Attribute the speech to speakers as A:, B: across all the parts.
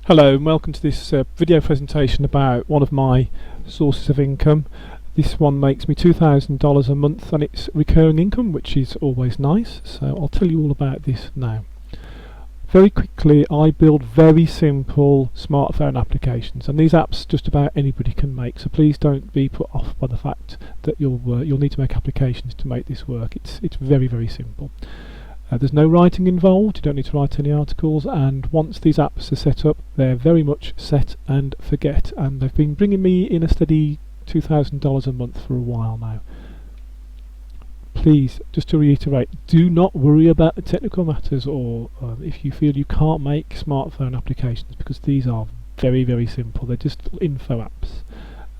A: Hello and welcome to this video presentation about one of my sources of income. This one makes me $2,000 a month and it's recurring income, which is always nice, so I'll tell you all about this now. Very quickly, I build very simple smartphone applications, and these apps just about anybody can make, so please don't be put off by the fact that you'll need to make applications to make this work. It's very, very simple. There's no writing involved, you don't need to write any articles, and once these apps are set up, they're very much set and forget, and they've been bringing me in a steady $2,000 a month for a while now. Please, just to reiterate, do not worry about the technical matters or if you feel you can't make smartphone applications, because these are very, very simple. They're just little info apps,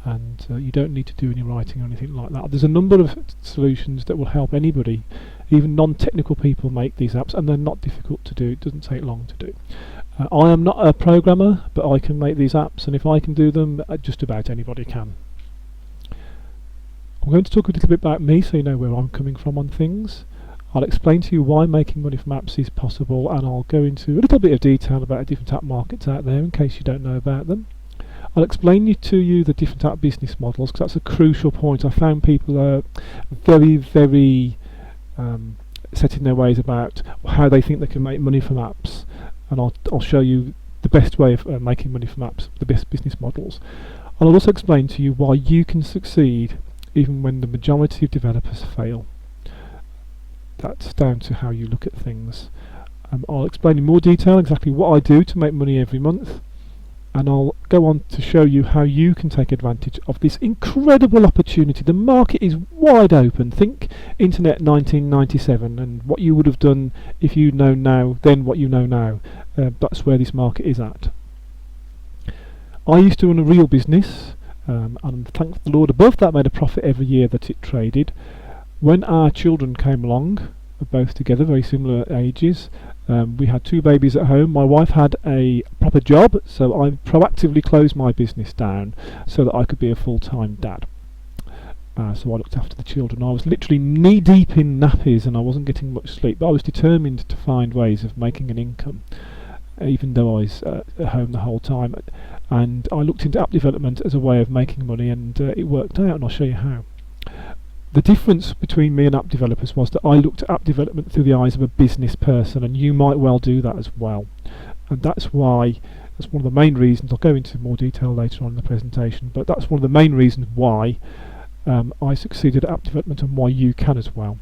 A: and you don't need to do any writing or anything like that. There's a number of solutions that will help anybody, even non-technical people, make these apps, and they're not difficult to do. It doesn't take long to do. I am not a programmer, but I can make these apps, and if I can do them, just about anybody can. I'm going to talk a little bit about me so you know where I'm coming from on things. I'll explain to you why making money from apps is possible, and I'll go into a little bit of detail about the different app markets out there in case you don't know about them. I'll explain to you the different app business models, because that's a crucial point. I found people are very, very set in their ways about how they think they can make money from apps, and I'll show you the best way of making money from apps, the best business models. And I'll also explain to you why you can succeed even when the majority of developers fail. That's down to how you look at things. I'll explain in more detail exactly what I do to make money every month, and I'll go on to show you how you can take advantage of this incredible opportunity. The market is wide open. Think Internet 1997 and what you would have done if you know now, then what you know now. That's where this market is at. I used to run a real business, and thank the Lord above, that made a profit every year that it traded. When our children came along, both together, very similar ages, we had 2 babies at home. My wife had a proper job, so I proactively closed my business down so that I could be a full-time dad. So I looked after the children. I was literally knee-deep in nappies and I wasn't getting much sleep, but I was determined to find ways of making an income, even though I was at home the whole time. And I looked into app development as a way of making money, and it worked out, and I'll show you how. The difference between me and app developers was that I looked at app development through the eyes of a business person, and you might well do that as well. And that's one of the main reasons. I'll go into more detail later on in the presentation, but that's one of the main reasons why I succeeded at app development, and why you can as well.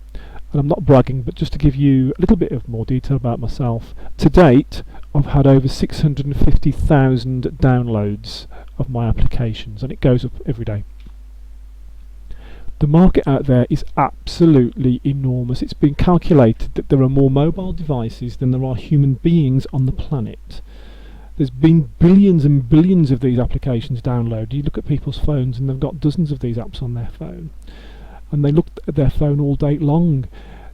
A: And I'm not bragging, but just to give you a little bit of more detail about myself. To date, I've had over 650,000 downloads of my applications, and it goes up every day. The market out there is absolutely enormous. It's been calculated that there are more mobile devices than there are human beings on the planet. There's been billions and billions of these applications downloaded. You look at people's phones and they've got dozens of these apps on their phone, and they look at their phone all day long.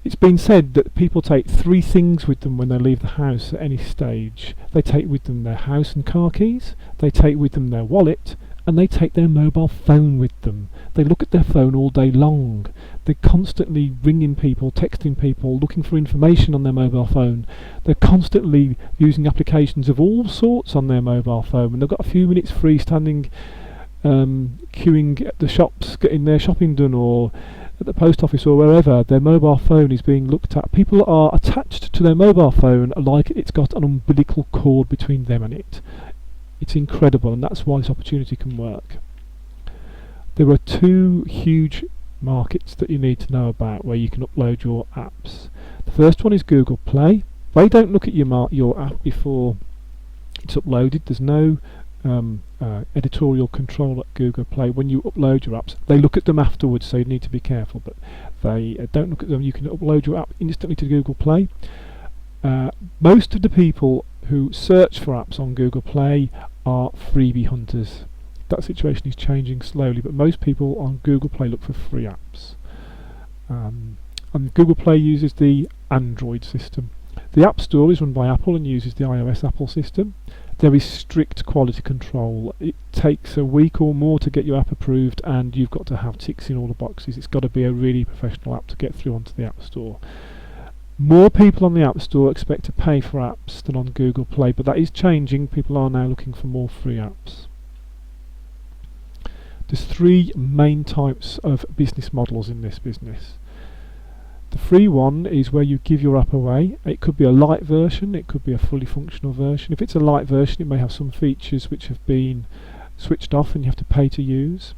A: It's been said that people take 3 things with them when they leave the house at any stage. They take with them their house and car keys, they take with them their wallet, and they take their mobile phone with them. They look at their phone all day long. They're constantly ringing people, texting people, looking for information on their mobile phone. They're constantly using applications of all sorts on their mobile phone. When they've got a few minutes free standing queuing at the shops, getting their shopping done, or at the post office or wherever, their mobile phone is being looked at. People are attached to their mobile phone like it's got an umbilical cord between them and it. It's incredible, and that's why this opportunity can work. There are 2 huge markets that you need to know about where you can upload your apps. The first one is Google Play. They don't look at your app before it's uploaded. There's no editorial control at Google Play. When you upload your apps, they look at them afterwards, so you need to be careful, but they don't look at them. You can upload your app instantly to Google Play. Most of the people who search for apps on Google Play are freebie hunters. That situation is changing slowly, but most people on Google Play look for free apps. And Google Play uses the Android system. The App Store is run by Apple and uses the iOS Apple system. There is strict quality control. It takes a week or more to get your app approved, and you've got to have ticks in all the boxes. It's got to be a really professional app to get through onto the App Store. More people on the App Store expect to pay for apps than on Google Play, but that is changing. People are now looking for more free apps. There's three main types of business models in this business. The free one is where you give your app away. It could be a light version, it could be a fully functional version. If it's a light version, it may have some features which have been switched off and you have to pay to use.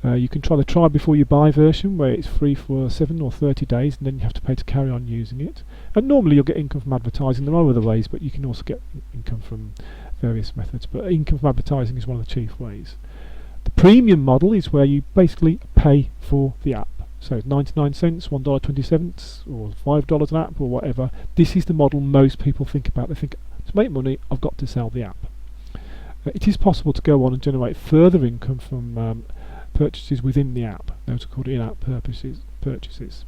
A: You can try the try before you buy version where it's free for 7 or 30 days and then you have to pay to carry on using it. And normally you'll get income from advertising. There are other ways, but you can also get income from various methods. But income from advertising is one of the chief ways. The premium model is where you basically pay for the app. So it's 99 cents, $1.27 or $5 an app or whatever. This is the model most people think about. They think, to make money, I've got to sell the app. It is possible to go on and generate further income from purchases within the app. Those are called in-app purchases.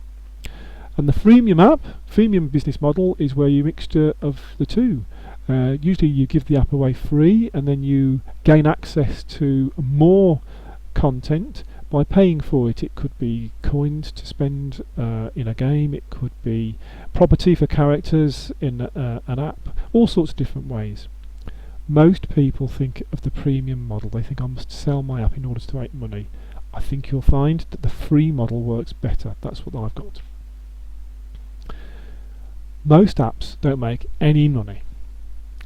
A: And the freemium business model is where you mixture of the two. Usually you give the app away free and then you gain access to more content by paying for it. It could be coins to spend in a game, it could be property for characters in an app, all sorts of different ways. Most people think of the premium model. They think I must sell my app in order to make money. I think you'll find that the free model works better. That's what I've got. Most apps don't make any money.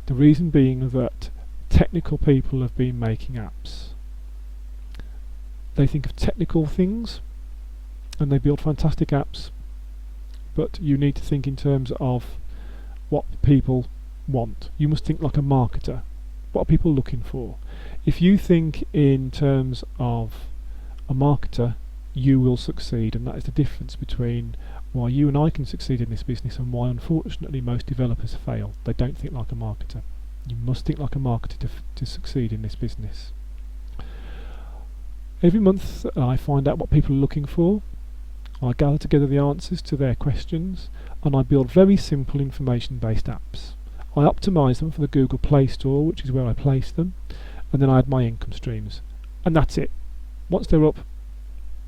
A: The reason being that technical people have been making apps. They think of technical things and they build fantastic apps, but you need to think in terms of what people want. You must think like a marketer. What are people looking for? If you think in terms of a marketer, you will succeed, and that is the difference between why you and I can succeed in this business and why unfortunately most developers fail. They don't think like a marketer. You must think like a marketer to succeed in this business. Every month I find out what people are looking for. I gather together the answers to their questions and I build very simple information based apps. I optimise them for the Google Play Store, which is where I place them, and then I add my income streams. And that's it. Once they're up,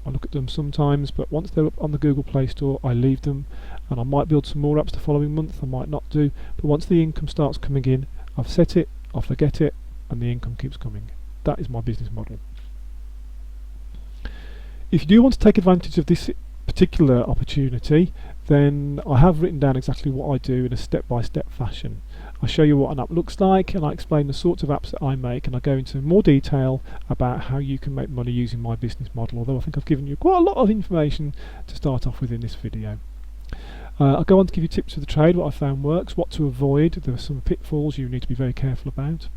A: I look at them sometimes, but once they're up on the Google Play Store, I leave them, and I might build some more apps the following month, I might not do, but once the income starts coming in, I've set it, I forget it, and the income keeps coming. That is my business model. If you do want to take advantage of this particular opportunity, then I have written down exactly what I do in a step-by-step fashion. I show you what an app looks like and I explain the sorts of apps that I make, and I go into more detail about how you can make money using my business model, although I think I've given you quite a lot of information to start off with in this video. I'll go on to give you tips of the trade, what I found works, what to avoid. There are some pitfalls you need to be very careful about.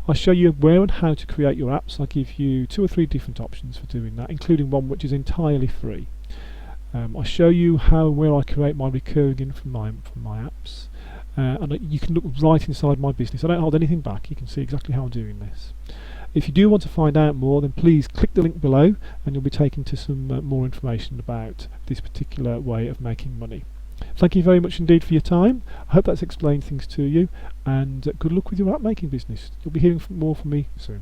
A: I show you where and how to create your apps. I give you 2 or 3 different options for doing that, including one which is entirely free. I show you how and where I create my recurring income from my apps. And you can look right inside my business. I don't hold anything back. You can see exactly how I'm doing this. If you do want to find out more, then please click the link below and you'll be taken to some more information about this particular way of making money. Thank you very much indeed for your time. I hope that's explained things to you, and good luck with your app making business. You'll be hearing more from me soon.